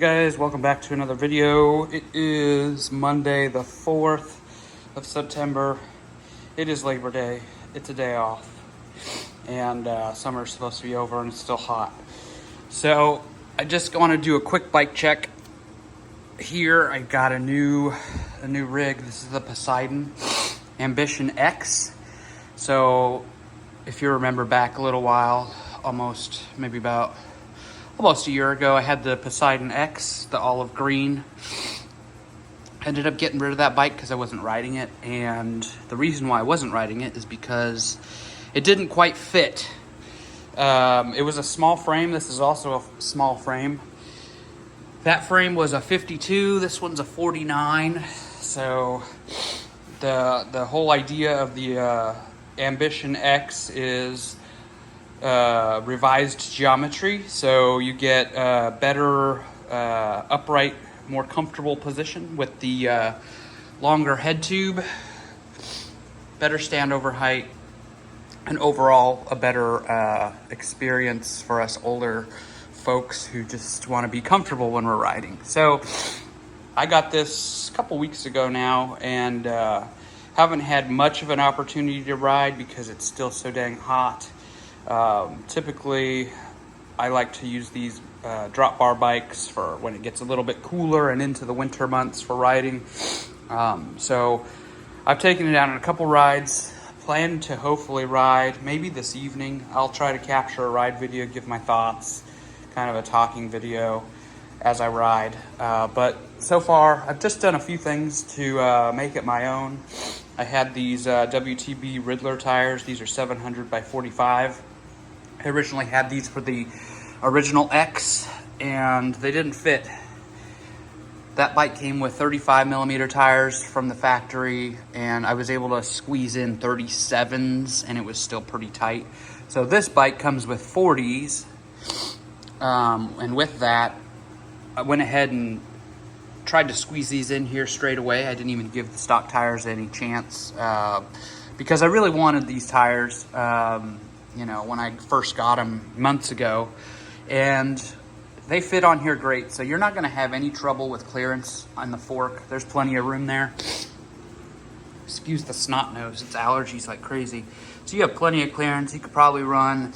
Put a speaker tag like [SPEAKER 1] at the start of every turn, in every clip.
[SPEAKER 1] guys, welcome back to another video. It is Monday the 4th of September. It is Labor Day. It's a day off. And summer's supposed to be over and it's still hot. So I just want to do a quick bike check. Here I got a new rig. This is the Poseidon Ambition X. So if you remember back a little while, almost a year ago, I had the Poseidon X, the olive green. Ended up getting rid of that bike because I wasn't riding it, and the reason why I wasn't riding it is because it didn't quite fit. It was a small frame. This is also a small frame. That frame was a 52. This one's a 49. So the whole idea of the Ambition X is revised geometry, so you get better upright, more comfortable position with the longer head tube, better standover height, and overall a better experience for us older folks who just want to be comfortable when we're riding. So I got this a couple weeks ago now, and haven't had much of an opportunity to ride because it's still so dang hot. Typically, I like to use these drop bar bikes for when it gets a little bit cooler and into the winter months for riding. So I've taken it out on a couple rides. Plan to hopefully ride maybe this evening. I'll try to capture a ride video, give my thoughts, kind of a talking video as I ride. But so far, I've just done a few things to make it my own. I had these WTB Riddler tires. These are 700 by 45. I originally had these for the original X, and they didn't fit. That bike came with 35 millimeter tires from the factory, and I was able to squeeze in 37s, and it was still pretty tight. So this bike comes with 40s, and with that, I went ahead and tried to squeeze these in here straight away. I didn't even give the stock tires any chance because I really wanted these tires, when I first got them months ago, and they fit on here great. So you're not going to have any trouble with clearance on the fork. There's plenty of room there. Excuse the snot nose. It's allergies like crazy. So you have plenty of clearance. You could probably run,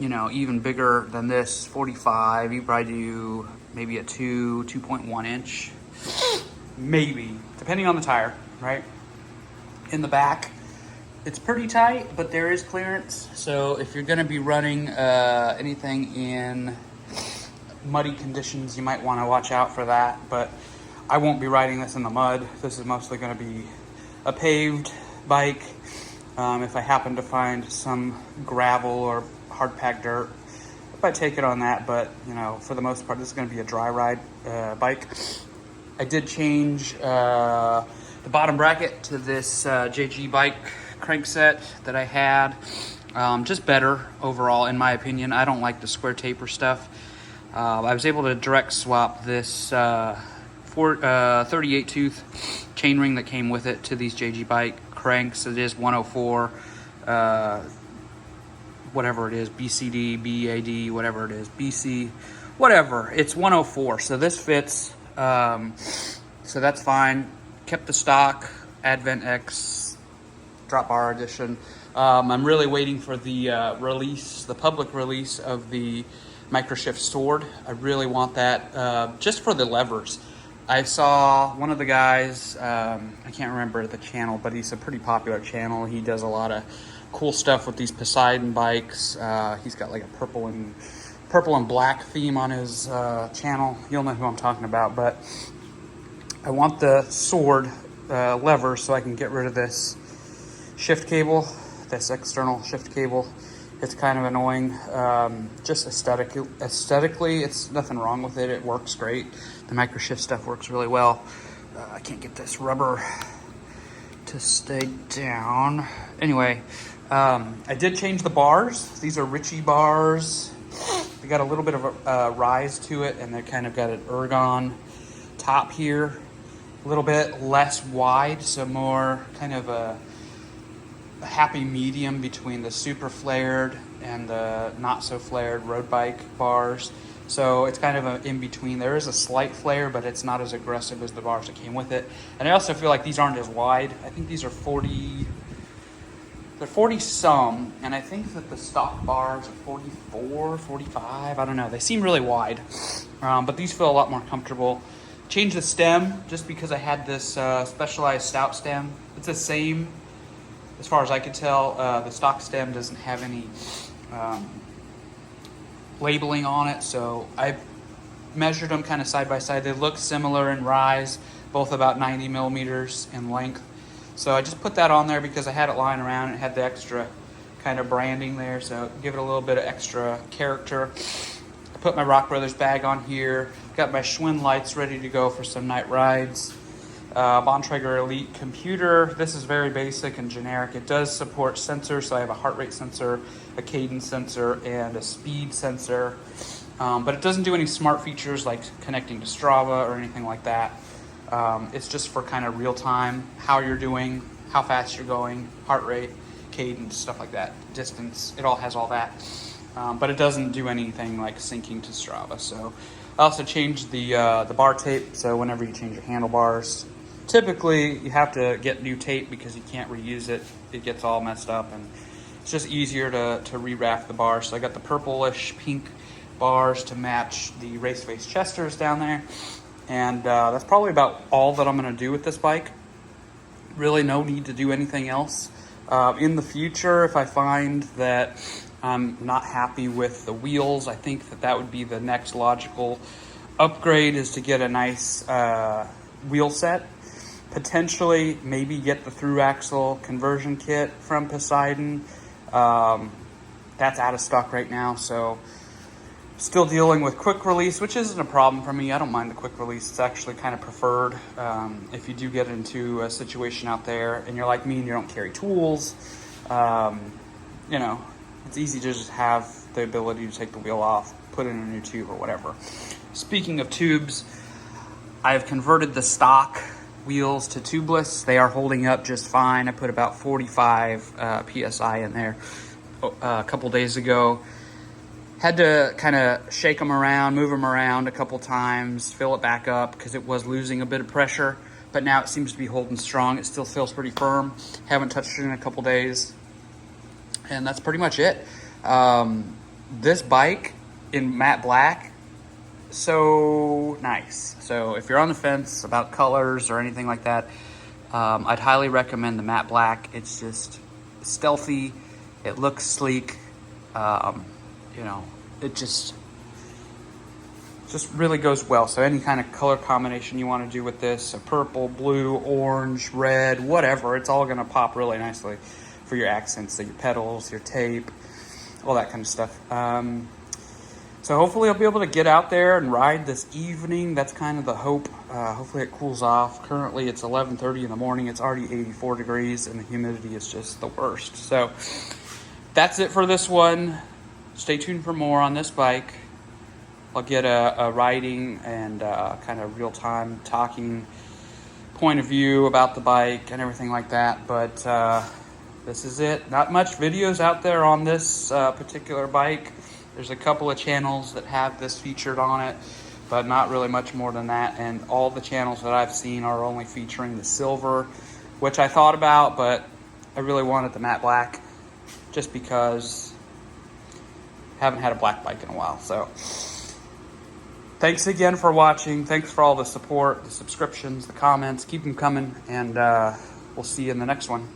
[SPEAKER 1] even bigger than this, 45. You probably do maybe a 2.1 inch, maybe, depending on the tire, right? In the back, it's pretty tight, but there is clearance. So if you're gonna be running anything in muddy conditions, you might wanna watch out for that, but I won't be riding this in the mud. This is mostly gonna be a paved bike. If I happen to find some gravel or hard packed dirt, if I take it on that, but for the most part, this is going to be a dry ride bike. I did change the bottom bracket to this JG bike crank set that I had. Just better overall, in my opinion. I don't like the square taper stuff. I was able to direct swap this 38 tooth chainring that came with it to these JG bike cranks. It is 104. Whatever it is, BCD, BAD, whatever it is, BC, whatever, it's 104, so this fits, so that's fine. Kept the stock Advent X drop bar edition. I'm really waiting for the the public release of the Microshift sword. I really want that, just for the levers. I saw one of the guys, I can't remember the channel, but he's a pretty popular channel. He does a lot of cool stuff with these Poseidon bikes. He's got like a purple and black theme on his channel. You'll know who I'm talking about. But I want the sword lever so I can get rid of this shift cable, this external shift cable. It's kind of annoying. Just aesthetically, it's nothing wrong with it. It works great. The Microshift stuff works really well. I can't get this rubber to stay down. Anyway, I did change the bars. These are Ritchie bars. They got a little bit of a rise to it, and they kind of got an ergon top here. A little bit less wide, so more kind of a happy medium between the super flared and the not so flared road bike bars. So it's kind of an in-between. There is a slight flare, but it's not as aggressive as the bars that came with it. And I also feel like these aren't as wide. I think these are 40, they're 40 some, and I think that the stock bars are 44, 45, I don't know. They seem really wide, but these feel a lot more comfortable. Changed the stem just because I had this specialized stout stem. It's the same as far as I could tell. The stock stem doesn't have any labeling on it, so I measured them kind of side by side. They look similar in rise, both about 90 millimeters in length. So I just put that on there because I had it lying around and it had the extra kind of branding there, so give it a little bit of extra character. I put my Rock Brothers bag on here, got my Schwinn lights ready to go for some night rides. Bontrager Elite computer. This is very basic and generic. It does support sensors, so I have a heart rate sensor, a cadence sensor, and a speed sensor. But it doesn't do any smart features like connecting to Strava or anything like that. It's just for kind of real time, how you're doing, how fast you're going, heart rate, cadence, stuff like that, distance. It all has all that. But it doesn't do anything like syncing to Strava. So I also changed the bar tape. So whenever you change your handlebars, typically you have to get new tape because you can't reuse it. It gets all messed up, and it's just easier to re-raft the bars. So I got the purplish pink bars to match the Race Face Chesters down there. And that's probably about all that I'm going to do with this bike. Really no need to do anything else. In the future, if I find that I'm not happy with the wheels, I think that would be the next logical upgrade, is to get a nice wheel set. Potentially, maybe get the through axle conversion kit from Poseidon. That's out of stock right now, so still dealing with quick release, which isn't a problem for me. I don't mind the quick release. It's actually kind of preferred if you do get into a situation out there and you're like me and you don't carry tools. You know, it's easy to just have the ability to take the wheel off, put in a new tube or whatever. Speaking of tubes, I have converted the stock wheels to tubeless. They are holding up just fine. I put about 45 PSI in there a couple days ago. Had to kind of shake them around, move them around a couple times, fill it back up because it was losing a bit of pressure, but now it seems to be holding strong. It still feels pretty firm. Haven't touched it in a couple days, and that's pretty much it. This bike in matte black, so nice. So if you're on the fence about colors or anything like that, I'd highly recommend the matte black. It's just stealthy. It looks sleek. You know, it just really goes well. So any kind of color combination you want to do with this, a purple, blue, orange, red, whatever, it's all going to pop really nicely for your accents, so your pedals, your tape, all that kind of stuff. So hopefully I'll be able to get out there and ride this evening. That's kind of the hope. Hopefully it cools off. Currently it's 11:30 in the morning. It's already 84 degrees and the humidity is just the worst. So that's it for this one. Stay tuned for more on this bike. I'll get a riding and kind of real-time talking point of view about the bike and everything like that. But this is it. Not much videos out there on this particular bike. There's a couple of channels that have this featured on it, but not really much more than that. And all the channels that I've seen are only featuring the silver, which I thought about, but I really wanted the matte black just because haven't had a black bike in a while. So thanks again for watching. Thanks for all the support, the subscriptions, the comments. Keep them coming, and we'll see you in the next one.